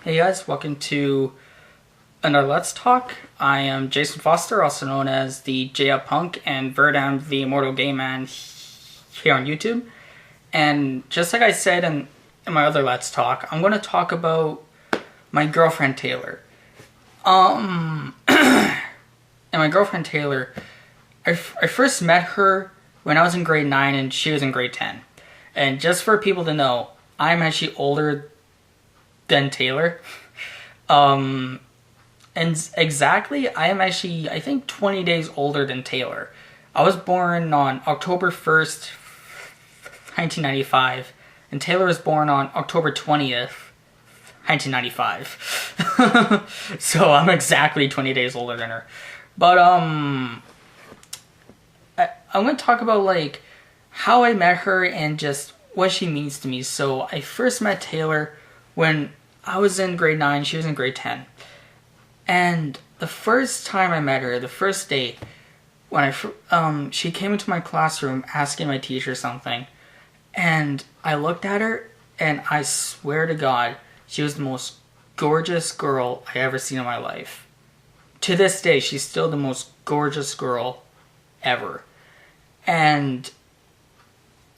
Hey guys, welcome to another Let's Talk. I am Jason Foster, also known as the J Up Punk and Verdam the Immortal Game Man here on YouTube. And just like I said in my other Let's Talk, I'm going to talk about my girlfriend Taylor. And my girlfriend Taylor, I first met her when I was in grade 9 and she was in grade 10. And just for people to know, I'm actually older than Taylor. And exactly, I am actually, I think, 20 days older than Taylor. I was born on October 1st, 1995, and Taylor was born on October 20th, 1995. So I'm exactly 20 days older than her. But, I'm going to talk about, like, how I met her and just what she means to me. So I first met Taylor when I was in grade 9, she was in grade 10. And the first time I met her, the first day, when she came into my classroom asking my teacher something, and I looked at her, and I swear to God, she was the most gorgeous girl I ever seen in my life. To this day, she's still the most gorgeous girl ever. And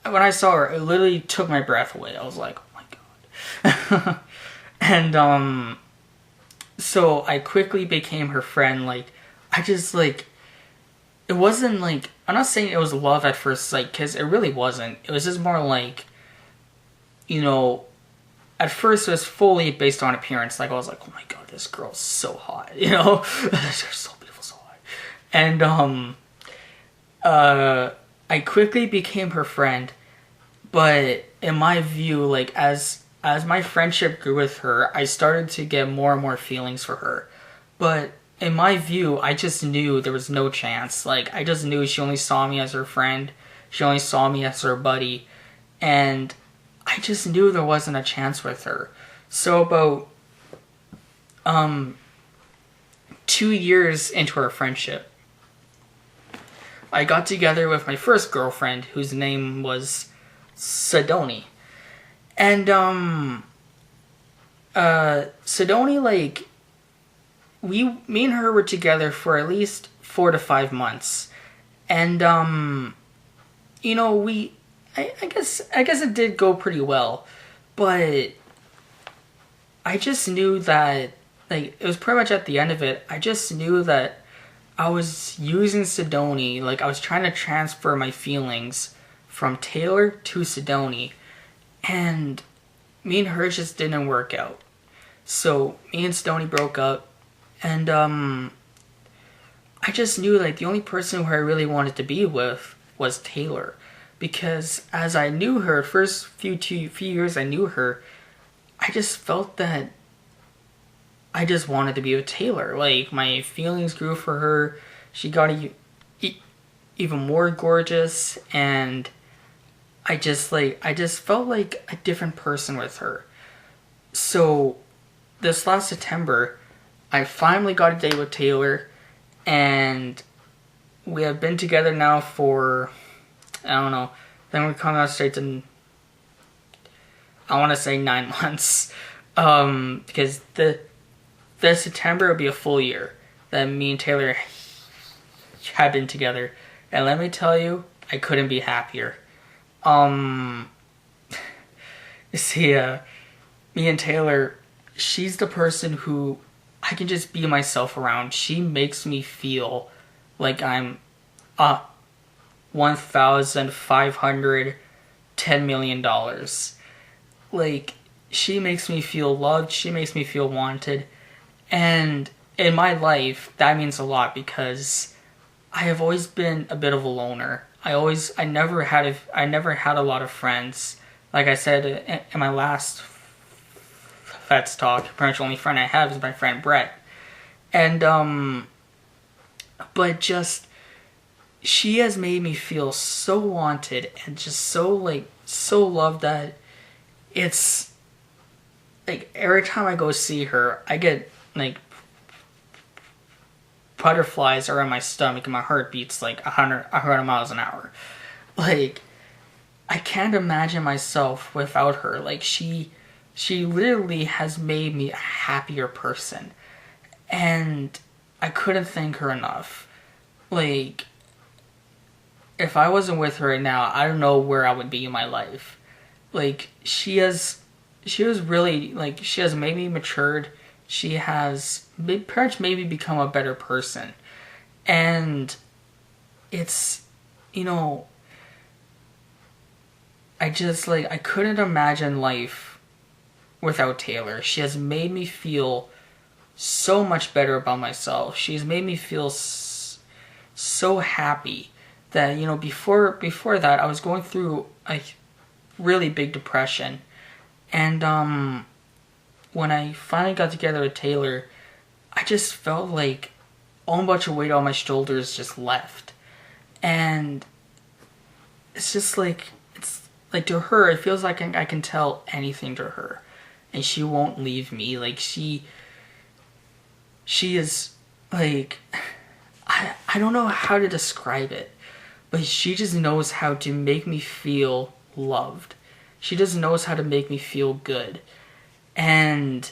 when I saw her, it literally took my breath away. I was like, oh my God. And, so I quickly became her friend. Like, I just, like, it wasn't, like, I'm not saying it was love at first sight, because it really wasn't. It was just more like, you know, at first it was fully based on appearance. Like, I was like, oh my God, this girl's so hot, you know? This girl's so beautiful, so hot. And, I quickly became her friend, but in my view, like, as my friendship grew with her, I started to get more and more feelings for her. But in my view, I just knew there was no chance. Like, I just knew she only saw me as her friend. She only saw me as her buddy. And I just knew there wasn't a chance with her. So about 2 years into our friendship, I got together with my first girlfriend, whose name was Sidoni. And, Sidoni, like, me and her were together for at least 4 to 5 months. And, you know, I guess it did go pretty well. But I just knew that, like, it was pretty much at the end of it, I just knew that I was using Sidoni, like, I was trying to transfer my feelings from Taylor to Sidoni. And me and her just didn't work out. So me and Stoney broke up. And I just knew, like, the only person who I really wanted to be with was Taylor. Because as I knew her, first few years I knew her, I just felt that I just wanted to be with Taylor. Like, my feelings grew for her. She got even more gorgeous, and I just felt like a different person with her. So this last September, I finally got a date with Taylor, and we have been together now for, I don't know, then we're coming out straight to, I want to say 9 months, because this September will be a full year that me and Taylor have been together, and let me tell you, I couldn't be happier. You see, me and Taylor, she's the person who I can just be myself around. She makes me feel like I'm $1,510 million. Like, she makes me feel loved, she makes me feel wanted, and in my life, that means a lot because I have always been a bit of a loner. I never had a lot of friends. Like I said in my last Let's Talk, pretty much the only friend I have is my friend Brett. And, but just, she has made me feel so wanted and just so loved that it's, like, every time I go see her, I get, like, butterflies around my stomach and my heart beats like 100 miles an hour. Like, I can't imagine myself without her. Like, she she literally has made me a happier person. And I couldn't thank her enough. Like, if I wasn't with her right now, I don't know where I would be in my life. Like, she has really, like, she has made me matured. She has perhaps made me become a better person. And it's, you know, I just, like, I couldn't imagine life without Taylor. She has made me feel so much better about myself. She's made me feel so happy that, you know, before that, I was going through a really big depression. And when I finally got together with Taylor, I just felt like a bunch of weight on my shoulders just left. And it's just like, it's like, to her, it feels like I can tell anything to her. And she won't leave me. Like, she is, like, I don't know how to describe it, but she just knows how to make me feel loved. She just knows how to make me feel good. And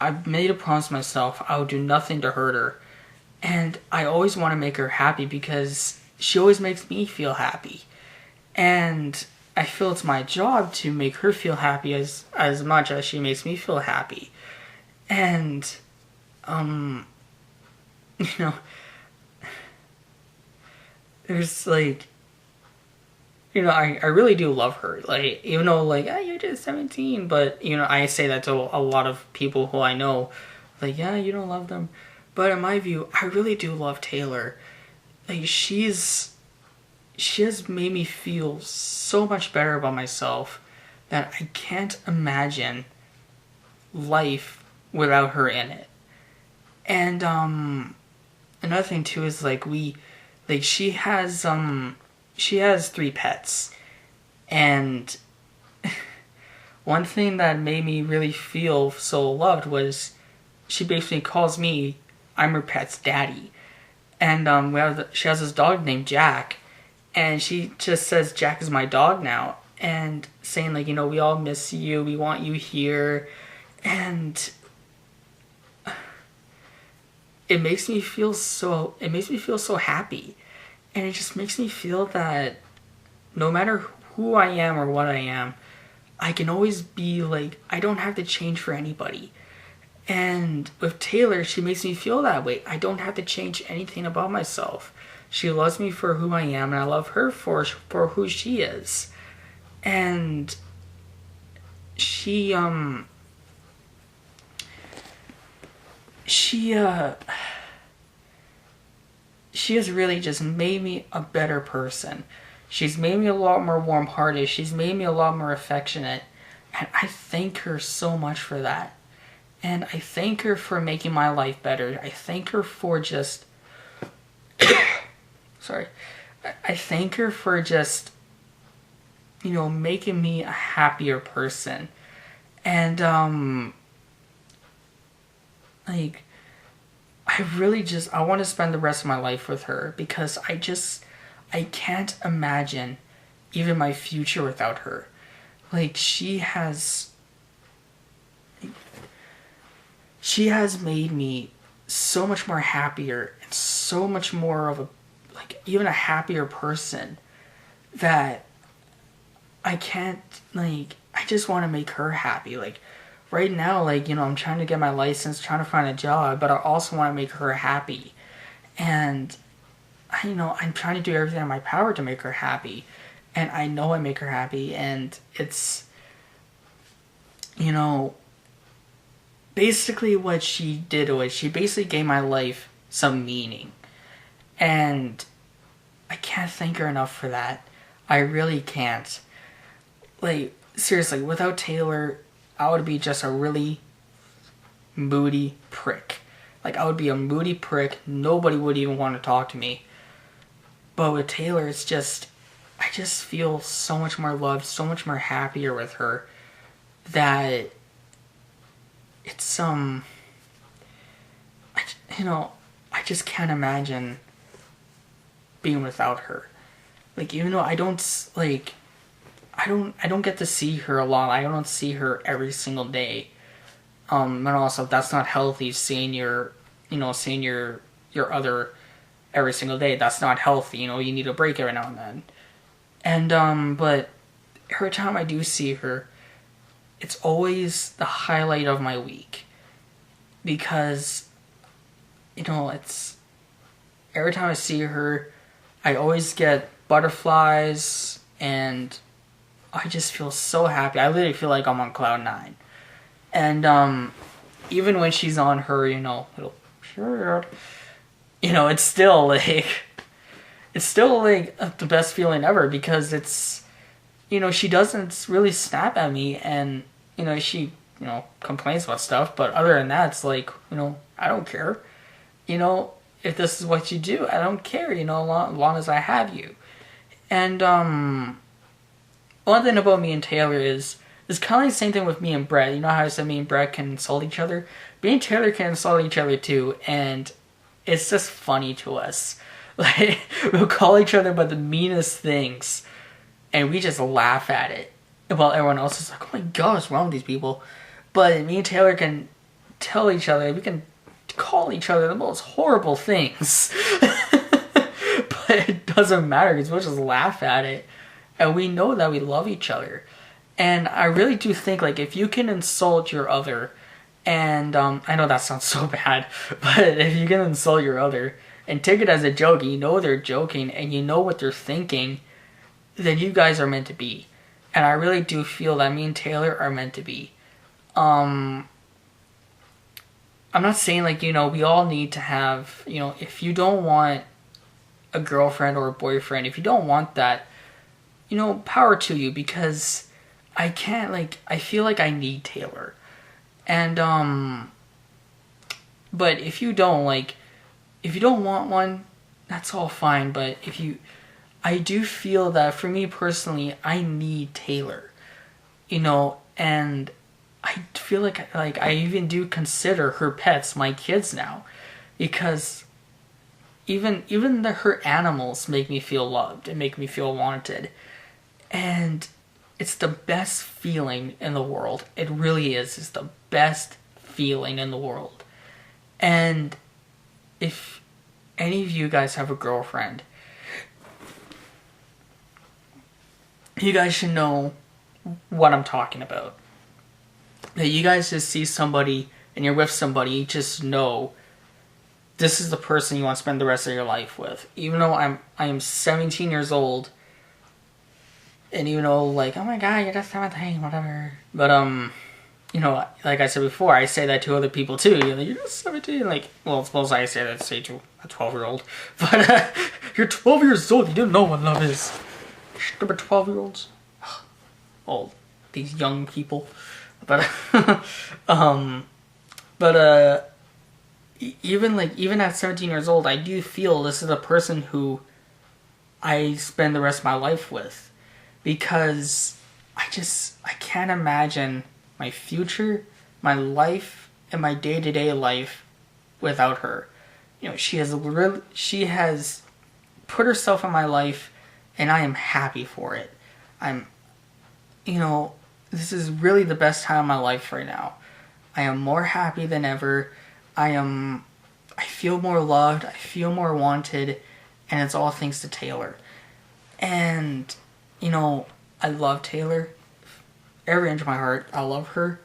I've made a promise to myself I will do nothing to hurt her. And I always want to make her happy because she always makes me feel happy. And I feel it's my job to make her feel happy as much as she makes me feel happy. And, you know, there's, like, you know, I really do love her. Like, even though, like, you're just 17, but, you know, I say that to a lot of people who I know. Like, yeah, you don't love them. But in my view, I really do love Taylor. Like, she has made me feel so much better about myself that I can't imagine life without her in it. And, another thing too is, like, she has 3 pets. And one thing that made me really feel so loved was she basically calls me, I'm her pet's daddy. And she has this dog named Jack, and she just says Jack is my dog now, and saying, like, you know, we all miss you, we want you here. And it makes me feel so happy. And it just makes me feel that no matter who I am or what I am, I can always be, like, I don't have to change for anybody. And with Taylor, she makes me feel that way. I don't have to change anything about myself. She loves me for who I am, and I love her for who she is. And she has really just made me a better person. She's made me a lot more warm-hearted. She's made me a lot more affectionate. And I thank her so much for that. And I thank her for making my life better. I thank her for just... Sorry. I thank her for just, you know, making me a happier person. And, like, I want to spend the rest of my life with her because I can't imagine even my future without her. Like, she has made me so much more happier and so much more of even a happier person that I can't, like, I just want to make her happy. Like, right now, like, you know, I'm trying to get my license, trying to find a job, but I also want to make her happy. And, you know, I'm trying to do everything in my power to make her happy. And I know I make her happy, and it's, you know, basically what she did was she basically gave my life some meaning. And I can't thank her enough for that. I really can't. Like, seriously, without Taylor, I would be just a really moody prick. Like, I would be a moody prick. Nobody would even want to talk to me. But with Taylor, it's just, I just feel so much more loved, so much more happier with her that it's, I just can't imagine being without her. Like, even though I don't, like, I don't get to see her a lot. I don't see her every single day. And also that's not healthy, seeing your other every single day. That's not healthy. You need a break every now and then. And but every time I do see her, it's always the highlight of my week, because it's every time I see her, I always get butterflies, and I just feel so happy. I literally feel like I'm on cloud nine. And even when she's on her, little period, it's still like the best feeling ever, because it's, she doesn't really snap at me, and, she, complains about stuff, but other than that, it's like, I don't care. If this is what you do, I don't care, as long as I have you. And, one thing about me and Taylor is, it's kind of like the same thing with me and Brett. You know how I said me and Brett can insult each other? Me and Taylor can insult each other too, and it's just funny to us. Like, we'll call each other by the meanest things, and we just laugh at it. While everyone else is like, oh my god, what's wrong with these people? But me and Taylor can tell each other, we can call each other the most horrible things. But it doesn't matter, because we'll just laugh at it. And we know that we love each other. And I really do think, like, if you can insult your other, and I know that sounds so bad, but if you can insult your other and take it as a joke, and they're joking, and you know what they're thinking, then you guys are meant to be. And I really do feel that me and Taylor are meant to be. I'm not saying, like, we all need to have, if you don't want a girlfriend or a boyfriend, if you don't want that, power to you, because I can't, I feel like I need Taylor. And, but if you don't want one, that's all fine, but I do feel that for me personally, I need Taylor, and I feel like I even do consider her pets my kids now, because even her animals make me feel loved and make me feel wanted. And it's the best feeling in the world. It really is. It's the best feeling in the world. And if any of you guys have a girlfriend, you guys should know what I'm talking about. That you guys just see somebody and you're with somebody, you just know this is the person you want to spend the rest of your life with. Even though I am 17 years old, and oh my god, you're just 17, whatever. But, like I said before, I say that to other people too. You're just 17. Suppose I say that to a 12-year-old. But, you're 12 years old, you don't know what love is. Stupid 12-year-olds. Old. These young people. But, even at 17 years old, I do feel this is a person who I spend the rest of my life with. Because I can't imagine my future, my life, and my day-to-day life without her. She has put herself in my life, and I am happy for it. This is really the best time of my life right now. I am more happy than ever. I feel more loved, I feel more wanted, and it's all thanks to Taylor. And I love Taylor. Every inch of my heart, I love her.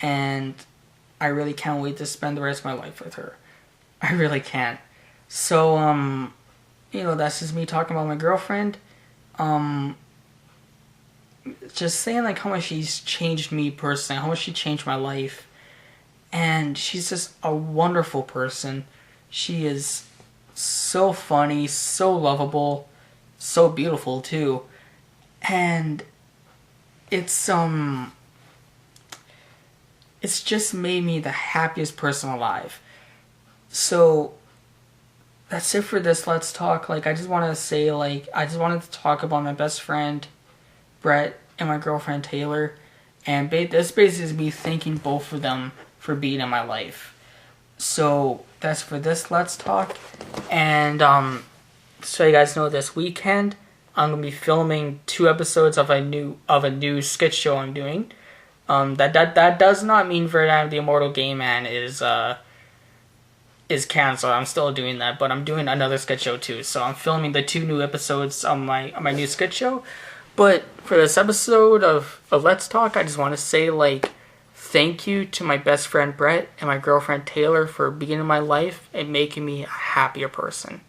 And I really can't wait to spend the rest of my life with her. I really can't. So, that's just me talking about my girlfriend. Just saying, how much she's changed me personally, how much she changed my life. And she's just a wonderful person. She is so funny, so lovable, so beautiful too. And it's just made me the happiest person alive. So that's it for this Let's Talk. I just want to say, I just wanted to talk about my best friend Brett and my girlfriend Taylor, and this basically is me thanking both of them for being in my life. So that's for this Let's Talk. And so you guys know, this weekend I'm gonna be filming 2 episodes of a new sketch show I'm doing. That does not mean Verdam the Immortal Game Man is canceled. I'm still doing that, but I'm doing another sketch show too. So I'm filming the 2 new episodes on my new sketch show. But for this episode of Let's Talk, I just want to say, like, thank you to my best friend Brett and my girlfriend Taylor for being in my life and making me a happier person.